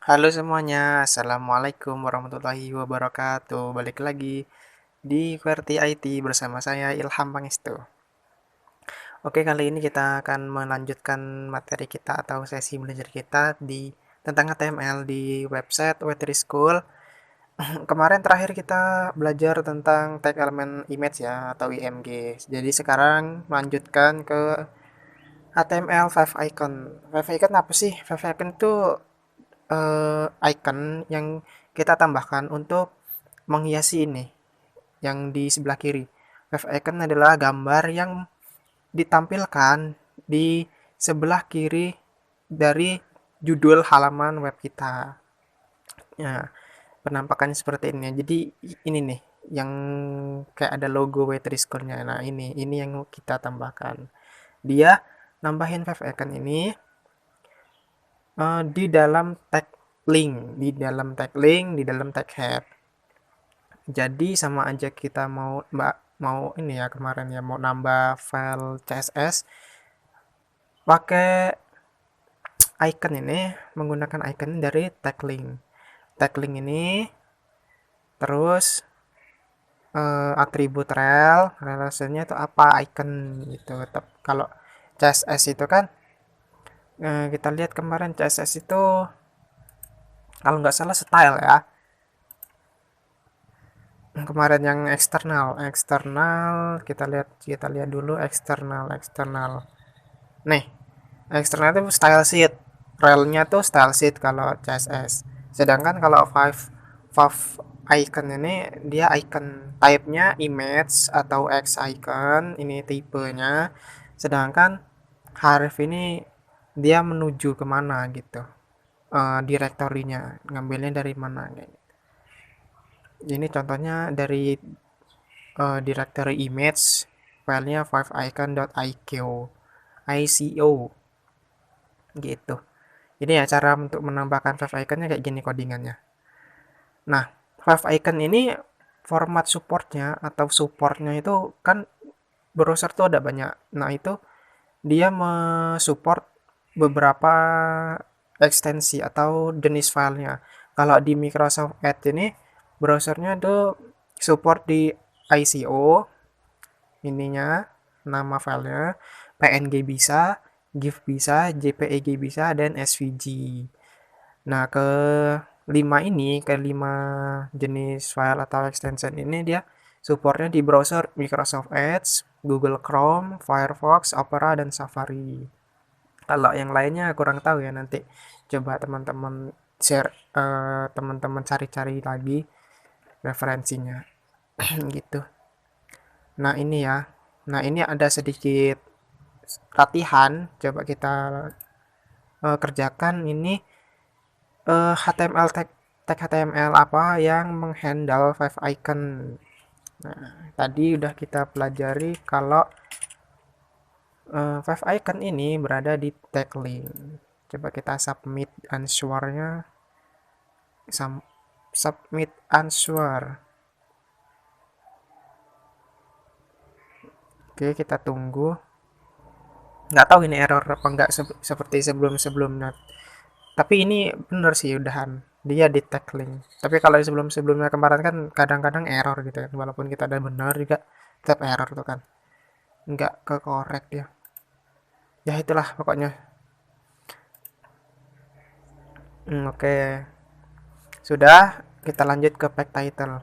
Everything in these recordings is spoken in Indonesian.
Halo semuanya, Assalamualaikum warahmatullahi wabarakatuh. Balik lagi di QWERTY IT bersama saya Ilham Pangestu. Oke, kali ini kita akan melanjutkan materi kita atau sesi belajar kita tentang HTML di website Wetri School. Kemarin terakhir kita belajar tentang tag element image ya atau IMG. Jadi sekarang melanjutkan ke HTML 5 icon. 5 icon apa sih? 5 icon itu icon yang kita tambahkan untuk menghiasi ini yang di sebelah kiri. Wave icon adalah gambar yang ditampilkan di sebelah kiri dari judul halaman web kita. Ya, penampakannya seperti ini. Jadi ini nih yang kayak ada logo Waitress School-nya. Nah, ini yang kita tambahkan. Dia nambahin wave icon ini di dalam tag link, di dalam tag head. Jadi sama aja kita mau ini ya kemarin ya mau nambah file CSS pakai icon ini menggunakan icon dari tag link. Tag link ini terus atribut relasinya itu apa icon gitu. Kalau CSS itu kan kita lihat kemarin CSS itu kalau nggak salah style ya. Kemarin yang eksternal kita lihat dulu eksternal. Nih, eksternal itu style sheet, relnya tuh style sheet kalau CSS. Sedangkan kalau five icon ini dia icon type-nya image atau X icon, ini tipenya. Sedangkan href ini dia menuju kemana gitu, direktorinya ngambilnya dari mana kayak. Ini contohnya dari directory image filenya 5icon.ico gitu. Ini ya cara untuk menambahkan 5icon-nya kayak gini codingannya. Nah, 5icon ini format supportnya atau supportnya itu kan browser tuh ada banyak. Nah, itu dia mensupport beberapa ekstensi atau jenis filenya. Kalau di Microsoft Edge ini browsernya tuh support di ICO ininya, nama filenya, PNG bisa, GIF bisa, JPEG bisa, dan SVG. Nah, kelima jenis file atau extension ini dia supportnya di browser Microsoft Edge, Google Chrome, Firefox, Opera, dan Safari. Kalau yang lainnya kurang tahu ya, nanti coba teman-teman share, teman-teman cari-cari lagi referensinya gitu. Nah, ini ya. Nah, ini ada sedikit latihan, coba kita kerjakan ini HTML tag HTML apa yang menghandle 5 icon. Nah, tadi udah kita pelajari kalau 5 icon ini berada di tag link. Coba kita submit answer-nya. Submit answer. Oke, kita tunggu. Nggak tahu ini error apa nggak seperti sebelum-sebelumnya. Tapi ini bener sih udahan. Dia di tag link. Tapi kalau sebelum-sebelumnya kemarin kan kadang-kadang error gitu kan. Walaupun kita udah bener juga tetap error tuh kan. Nggak ke korek ya. Ya itulah pokoknya. Oke. Sudah, kita lanjut ke page title.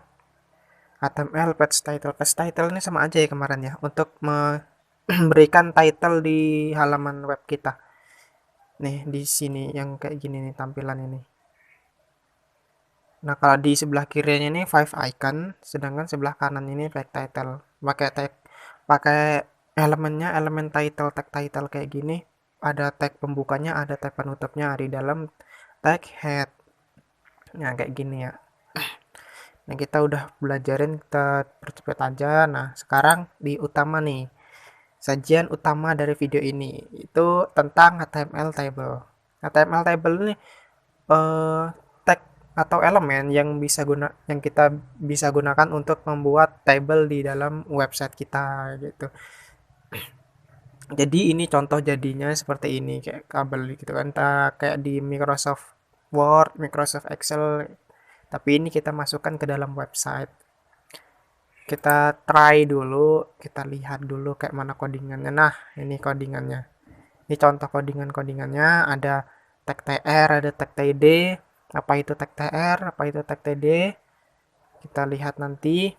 HTML page title. Page title ini sama aja ya kemarin ya. Untuk memberikan title di halaman web kita. Nih, di sini yang kayak gini nih tampilan ini. Nah, kalau di sebelah kirinya ini 5 icon, sedangkan sebelah kanan ini page title. Pakai elemennya elemen title, tag title kayak gini. Ada tag pembukanya, ada tag penutupnya di dalam tag head. Nah, kayak gini ya. Nah, kita udah belajarin, kita percepat aja. Nah, sekarang di utama nih. Sajian utama dari video ini itu tentang HTML table. HTML table ini tag atau elemen yang kita bisa gunakan untuk membuat table di dalam website kita gitu. Jadi ini contoh jadinya seperti ini kayak kabel gitu kan, kayak di Microsoft Word, Microsoft Excel. Tapi ini kita masukkan ke dalam website. Kita try dulu, kita lihat dulu kayak mana codingannya. Nah, ini codingannya. Ini contoh codingannya, ada tag tr, ada tag td. Apa itu tag tr, apa itu tag td? Kita lihat nanti.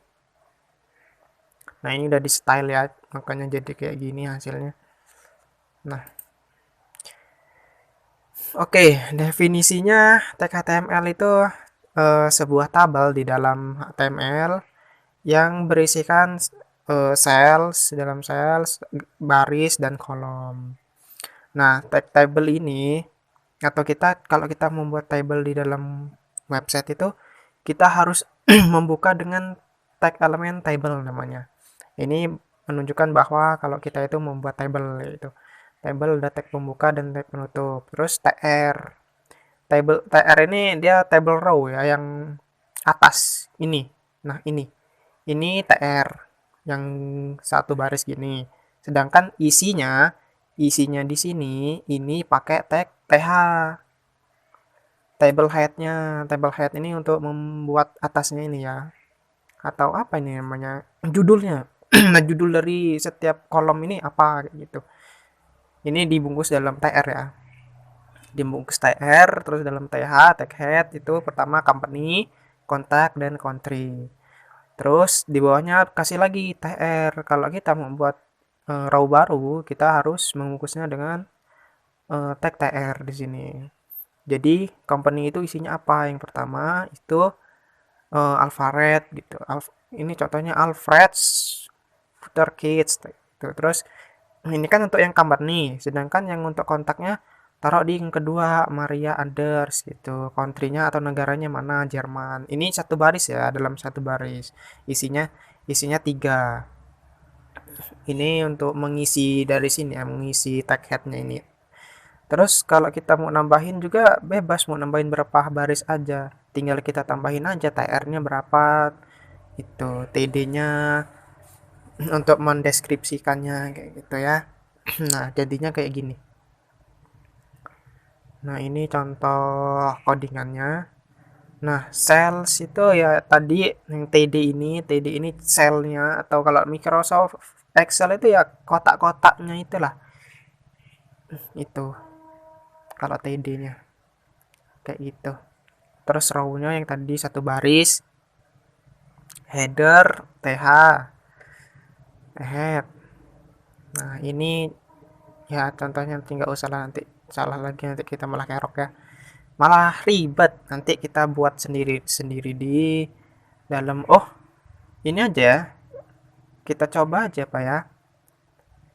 Nah, ini udah di style ya, makanya jadi kayak gini hasilnya. Nah, oke, definisinya tag HTML itu sebuah tabel di dalam HTML yang berisikan cells, dalam cells, baris, dan kolom. Nah, tag table ini, atau kita kalau kita membuat table di dalam website itu, kita harus membuka dengan tag elemen table namanya. Ini menunjukkan bahwa kalau kita itu membuat table, yaitu table ada tag pembuka dan tag penutup. Terus tr. TR ini dia table row ya, yang atas ini. Nah, ini TR yang satu baris gini. Sedangkan isinya di sini ini pakai tag TH. Table head ini untuk membuat atasnya ini ya. Atau apa ini namanya? Judulnya. Nah, judul dari setiap kolom ini apa gitu. Ini dibungkus dalam TR ya. Dibungkus TR, terus dalam TH, tag head itu pertama company, kontak, dan country. Terus di bawahnya kasih lagi TR. Kalau kita membuat row baru, kita harus membungkusnya dengan tag TR di sini. Jadi company itu isinya apa? Yang pertama itu Alphabet gitu. Ini contohnya Alfred's Future Kids gitu. Terus ini kan untuk yang company, sedangkan yang untuk kontaknya taruh di yang kedua Maria Others gitu. Country-nya atau negaranya mana? Jerman. Ini satu baris ya, dalam satu baris. Isinya tiga. Ini untuk mengisi dari sini ya, mengisi tag head-nya ini. Terus kalau kita mau nambahin juga bebas, mau nambahin berapa baris aja. Tinggal kita tambahin aja TR-nya berapa, itu TD-nya untuk mendeskripsikannya kayak gitu ya. Nah, jadinya kayak gini. Nah, ini contoh codingannya. Nah, cells itu ya tadi yang TD ini cell-nya, atau kalau Microsoft Excel itu ya kotak-kotaknya itulah. Itu kalau TD-nya kayak gitu. Terus row-nya yang tadi satu baris, header, TH, head. Nah, ini ya contohnya, tinggal usah lah, nanti salah lagi nanti kita malah kerok ya. Malah ribet, nanti kita buat sendiri di dalam. Oh, ini aja ya. Kita coba aja Pak ya.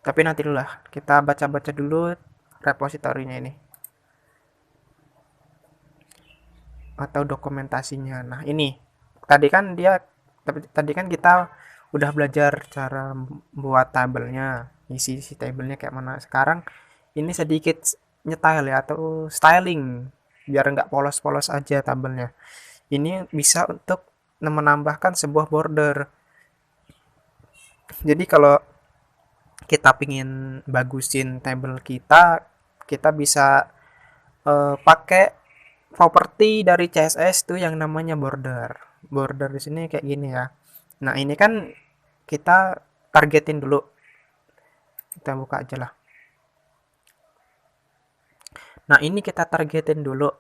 Tapi nanti dulu lah, kita baca-baca dulu repositorinya ini atau dokumentasinya. Nah, ini tadi kan tadi kan kita udah belajar cara buat tabelnya, isi tabelnya kayak mana. Sekarang ini sedikit nyetile ya, atau styling, biar nggak polos-polos aja tabelnya. Ini bisa untuk menambahkan sebuah border. Jadi kalau kita pingin bagusin tabel kita bisa pakai properti dari CSS tuh yang namanya border. Border di sini kayak gini ya. Nah, ini kan kita targetin dulu. Kita buka aja lah. Nah, ini kita targetin dulu.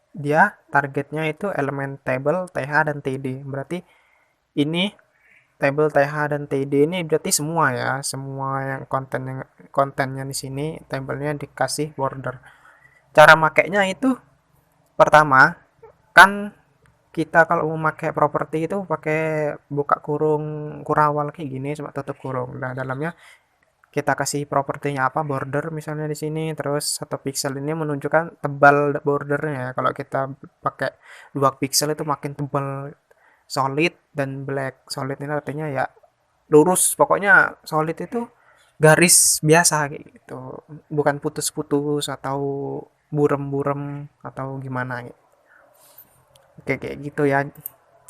Dia targetnya itu elemen table, TH, dan TD. Berarti ini table, TH, dan TD ini berarti semua ya. Semua yang kontennya di sini tabelnya dikasih border. Cara makainya itu pertama kan kita kalau mau pakai properti itu pakai buka kurung kurawal kayak gini, cuma tutup kurung. Nah, dalamnya kita kasih propertinya apa, border misalnya di sini, terus 1 pixel ini menunjukkan tebal bordernya ya. Kalau kita pakai 2 pixel itu makin tebal, solid dan black. Solid ini artinya ya lurus, pokoknya solid itu garis biasa kayak gitu, bukan putus-putus atau burem-burem atau gimana gitu. Oke, kayak gitu ya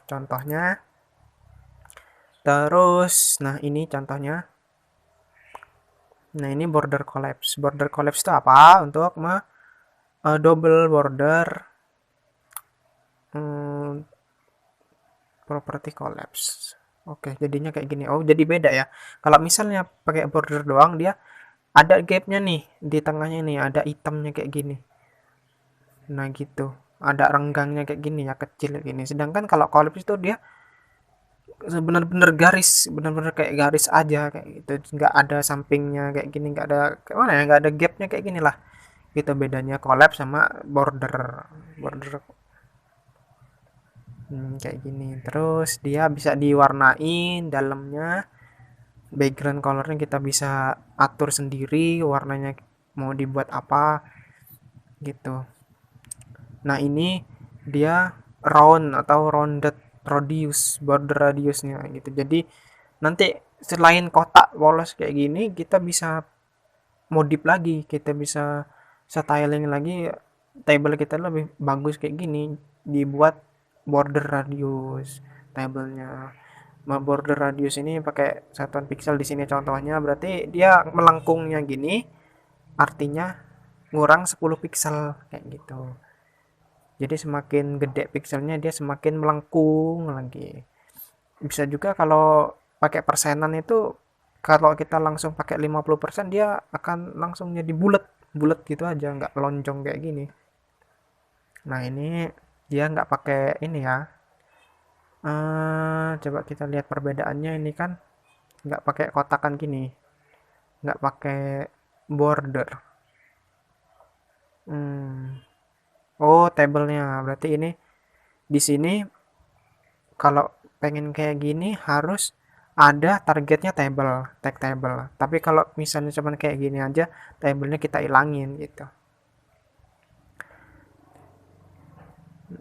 contohnya. Terus, nah ini contohnya. Nah, ini border collapse. Border collapse itu apa? Untuk double border hmm, property collapse. Oke, jadinya kayak gini. Oh, jadi beda ya. Kalau misalnya pakai border doang, dia ada gapnya nih di tengahnya nih, ada hitamnya kayak gini. Nah gitu, ada renggangnya kayak gini ya, kecil kayak gini. Sedangkan kalau collapse itu dia benar-benar garis, benar-benar kayak garis aja kayak gitu. Nggak ada sampingnya kayak gini, nggak ada kayak mana ya, nggak ada gapnya kayak gini lah. Gitu bedanya collapse sama border. Border kayak gini. Terus dia bisa diwarnain dalamnya, background colornya kita bisa atur sendiri warnanya mau dibuat apa gitu. Nah ini dia round atau rounded radius, border radiusnya gitu. Jadi nanti selain kotak polos kayak gini kita bisa modif lagi, kita bisa styling lagi table kita lebih bagus kayak gini, dibuat border radius tabelnya. Border radius ini pakai satuan pixel di sini contohnya, berarti dia melengkungnya gini, artinya ngurang 10 pixel kayak gitu. Jadi semakin gede pixelnya dia semakin melengkung lagi. Bisa juga kalau pakai persenan itu, kalau kita langsung pakai 50% dia akan langsung jadi bulat bulat gitu aja, nggak lonjong kayak gini. Nah ini dia nggak pakai ini ya. Coba kita lihat perbedaannya, ini kan nggak pakai kotakan gini, nggak pakai border. Hmm. Oh, tabelnya berarti ini di sini kalau pengen kayak gini harus ada targetnya table, tag table. Tapi kalau misalnya cuman kayak gini aja, tabelnya kita ilangin gitu.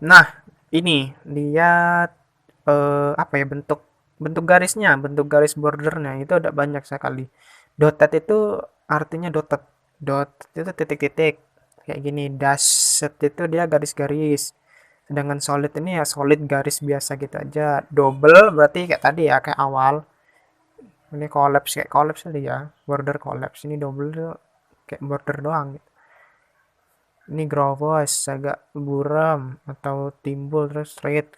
Nah, ini dia apa ya, bentuk bentuk garisnya, bentuk garis bordernya itu ada banyak sekali. Dotted itu artinya dotted. Dot itu titik-titik kayak gini. Dashed itu dia garis-garis. Sedangkan solid ini ya solid garis biasa gitu aja. Double berarti kayak tadi ya, kayak awal. Ini collapse kayak collapse tadi ya. Border collapse. Ini double tuh kayak border doang gitu. Ini grovos agak buram atau timbul terus straight.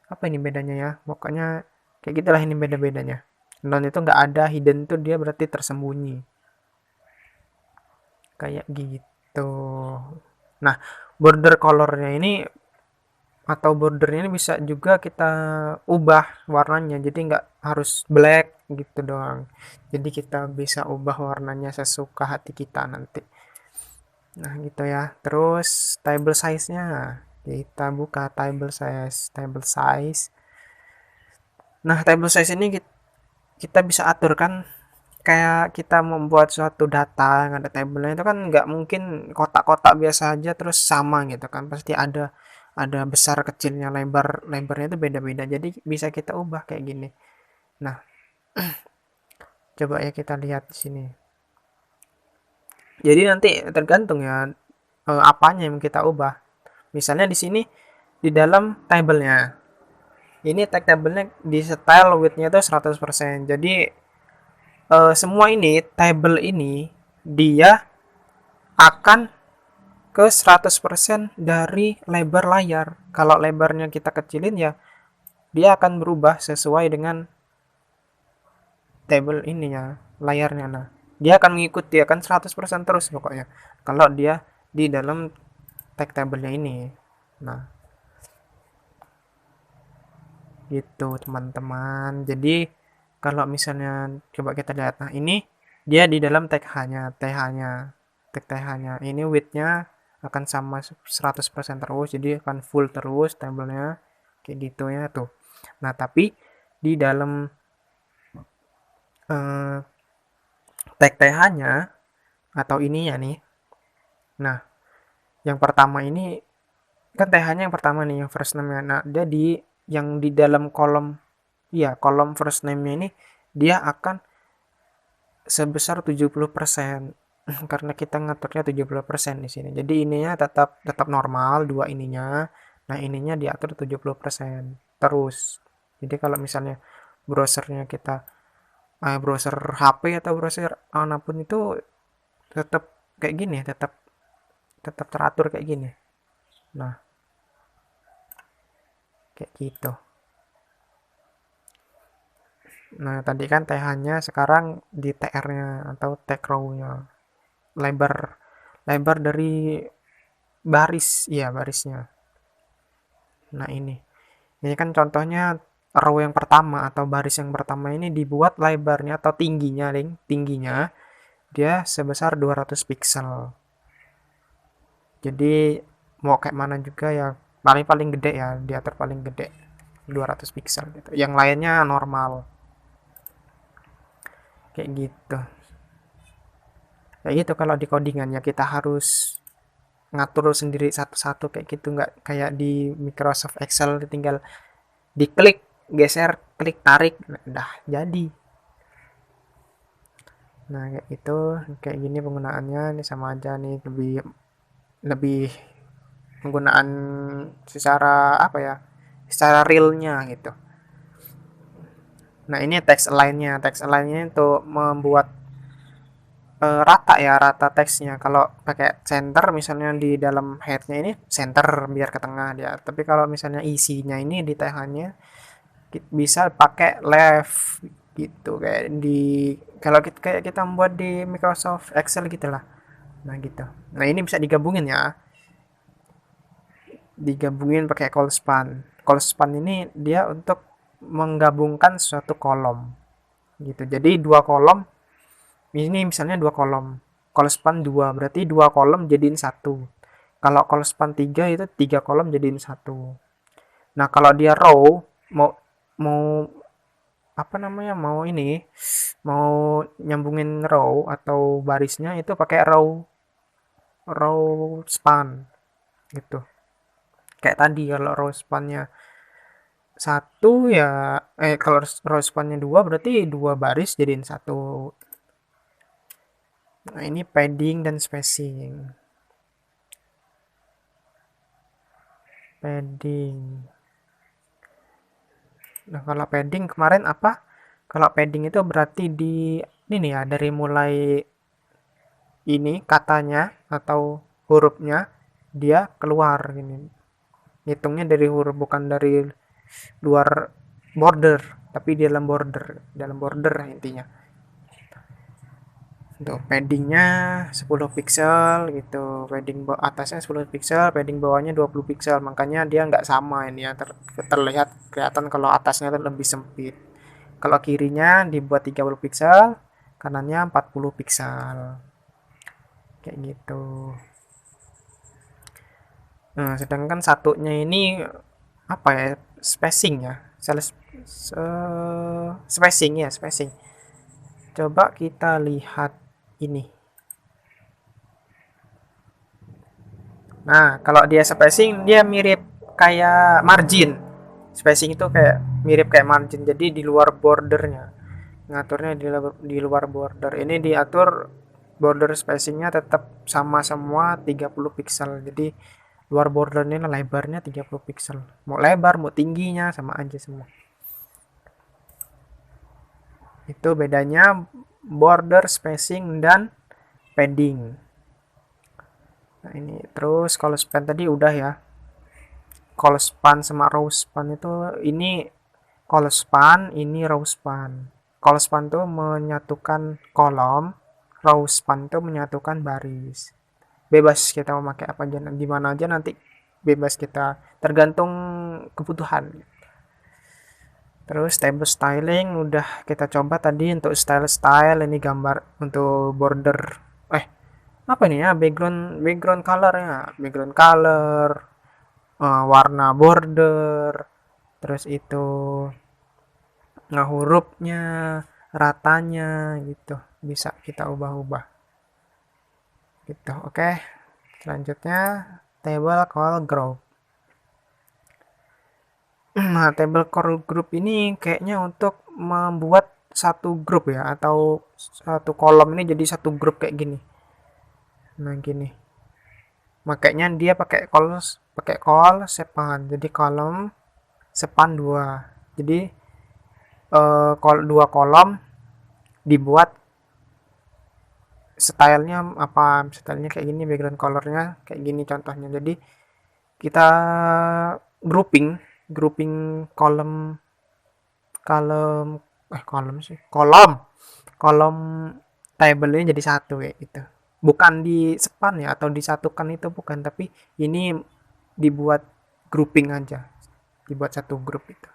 Apa ini bedanya ya? Pokoknya kayak gitulah ini beda-bedanya. Non itu nggak ada, hidden tuh dia berarti tersembunyi. Kayak gitu. Nah, border colornya ini atau bordernya ini bisa juga kita ubah warnanya, jadi nggak harus black gitu doang. Jadi kita bisa ubah warnanya sesuka hati kita nanti. Nah gitu ya. Terus table size-nya, kita buka table size. Nah table size ini kita bisa atur kan, kayak kita membuat suatu data yang ada tabelnya itu kan nggak mungkin kotak-kotak biasa aja terus sama gitu kan, pasti ada besar kecilnya, lebarnya itu beda-beda, jadi bisa kita ubah kayak gini. Nah coba ya kita lihat di sini, jadi nanti tergantung ya apanya yang kita ubah. Misalnya di sini di dalam tabelnya ini, tag tabelnya di style widthnya itu 100%, jadi semua ini table ini dia akan ke 100% dari lebar layar. Kalau lebarnya kita kecilin ya, dia akan berubah sesuai dengan table ininya, layarnya. Nah, dia akan mengikuti, akan 100% terus pokoknya. Kalau dia di dalam tag table-nya ini. Nah, gitu teman-teman. Jadi, kalau misalnya coba kita lihat. Nah, ini dia di dalam tag H-nya, TH-nya. Tag TH-nya. Ini width-nya akan sama 100% terus, jadi akan full terus tabelnya kayak gitu ya tuh. Nah tapi di dalam eh, tag th nya atau ininya nih, nah yang pertama ini kan th nya yang pertama nih, yang first name nya, nah dia di yang di dalam kolom, ya kolom first name nya ini dia akan sebesar 70%. Karena kita ngaturnya 70% di sini. Jadi ininya tetap tetap normal dua ininya. Nah, ininya diatur 70% terus. Jadi kalau misalnya browsernya kita browser HP atau browser manapun itu tetap kayak gini, tetap tetap teratur kayak gini. Nah, kayak gitu. Nah, tadi kan TH-nya, sekarang di TR-nya atau tag row-nya. Lebar lebar dari baris, iya barisnya. Nah, ini kan contohnya row yang pertama atau baris yang pertama ini dibuat lebarnya atau tingginya, tingginya dia sebesar 200 pixel. Jadi mau kayak mana juga ya, paling paling gede ya, diatur paling gede 200 pixel gitu. Yang lainnya normal. Kayak gitu. Kayak gitu kalau di codingan ya, kita harus ngatur sendiri satu-satu kayak gitu, nggak kayak di Microsoft Excel tinggal diklik, geser, klik, tarik, nah, udah jadi. Nah, kayak gitu, kayak gini penggunaannya ini sama aja nih, lebih lebih penggunaan secara apa ya? Secara realnya gitu. Nah, ini text align-nya. Text align-nya untuk membuat rata ya, rata teksnya. Kalau pakai center misalnya di dalam head-nya ini center biar ke tengah dia. Tapi kalau misalnya isinya ini di TH-nya bisa pakai left gitu, kayak di kalau kita kayak kita membuat di Microsoft Excel gitulah. Nah, gitu. Nah, ini bisa digabungin ya. Digabungin pakai call span. Call span ini dia untuk menggabungkan suatu kolom gitu. Jadi dua kolom, ini misalnya dua kolom. Call span dua, berarti dua kolom jadiin satu. Kalau call span tiga itu tiga kolom jadiin satu. Nah, kalau dia row, mau mau apa namanya, mau ini, mau nyambungin row atau barisnya itu pakai row span gitu. Kayak tadi kalau row spannya satu ya, kalau row spannya dua berarti dua baris jadiin satu. Nah, ini padding dan spacing. Padding. Nah, kalau padding kemarin apa? Kalau padding itu berarti di ini ya, dari mulai ini katanya atau hurufnya dia keluar gini. Hitungnya dari huruf, bukan dari luar border, tapi di dalam border intinya. Untuk paddingnya 10 pixel gitu, padding atasnya 10 pixel, padding bawahnya 20 pixel, makanya dia nggak sama ini ya, terlihat kelihatan kalau atasnya lebih sempit. Kalau kirinya dibuat 30 pixel, kanannya 40 pixel. Kayak gitu. Nah, sedangkan satunya ini apa ya? Spacing ya. Spacing ya, spacing. Coba kita lihat ini. Nah, kalau dia spacing dia mirip kayak margin. Spacing itu kayak mirip kayak margin. Jadi di luar bordernya. Ngaturnya di luar border. Ini diatur border spacingnya tetap sama semua 30 pixel. Jadi luar bordernya lebarnya 30 pixel. Mau lebar, mau tingginya sama aja semua. Itu bedanya border spacing dan padding. Nah, ini terus kalau span tadi udah ya. Kalau span sama row span itu ini kalau span, ini row span. Kalau span tuh menyatukan kolom, row span tuh menyatukan baris. Bebas kita mau pakai apa aja, di mana aja nanti bebas kita, tergantung kebutuhan. Terus table styling udah kita coba tadi untuk style ini gambar untuk border. Eh, apa nih ya, background color ya, background color, warna border, terus itu hurufnya, ratanya gitu, bisa kita ubah-ubah gitu. Oke, selanjutnya table call group. Nah, table call group ini kayaknya untuk membuat satu grup ya, atau satu kolom ini jadi satu grup kayak gini. Nah, gini. Makanya dia pakai call sepan. Jadi kolom sepan dua. Jadi dua kolom dibuat stylenya apa? Stylenya kayak gini, background colornya kayak gini contohnya. Jadi kita grouping. grouping kolom kolom kolom sih kolom kolom table-nya jadi satu kayak gitu. Bukan di span ya atau disatukan itu bukan, tapi ini dibuat grouping aja, dibuat satu grup itu.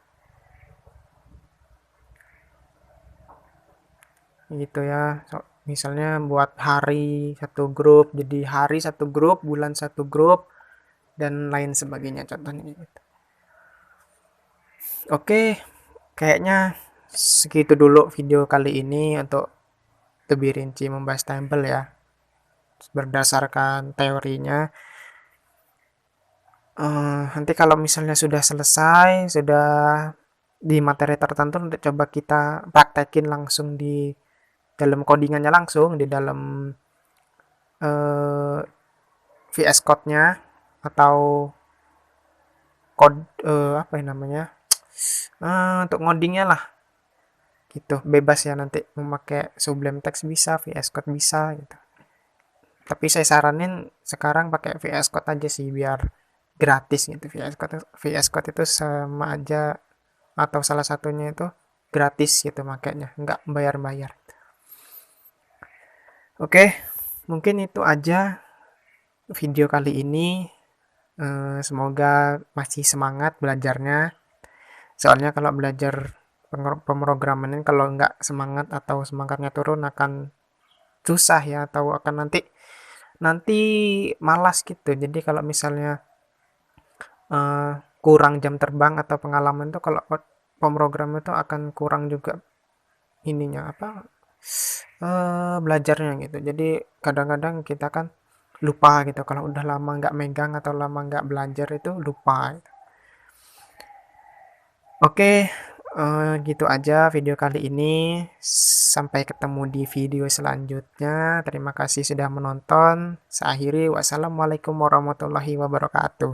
Gitu ya. Misalnya buat hari satu grup, jadi hari satu grup, bulan satu grup, dan lain sebagainya contohnya gitu. Oke, kayaknya segitu dulu video kali ini untuk lebih rinci membahas table ya. Berdasarkan teorinya. Nanti kalau misalnya sudah selesai, sudah di materi tertentu, nanti coba kita praktekin langsung di dalam codingannya langsung, di dalam eh, VS Code-nya atau code apa ya namanya untuk ngodingnya lah gitu bebas ya nanti memakai Sublime Text bisa VS Code bisa gitu tapi saya saranin sekarang pakai VS Code aja sih biar gratis gitu VS Code itu sama aja atau salah satunya itu gratis gitu makanya nggak bayar-bayar. Oke, mungkin itu aja video kali ini. Semoga masih semangat belajarnya. Soalnya kalau belajar pemrograman ini kalau nggak semangat atau semangatnya turun akan susah ya atau akan nanti nanti malas gitu. Jadi kalau misalnya eh, kurang jam terbang atau pengalaman tuh kalau pemrogram itu akan kurang juga ininya apa belajarnya gitu. Jadi kadang-kadang kita kan lupa gitu kalau udah lama nggak megang atau lama nggak belajar itu lupa gitu. Oke, gitu aja video kali ini. Sampai ketemu di video selanjutnya. Terima kasih sudah menonton. Saya akhiri, wassalamualaikum warahmatullahi wabarakatuh.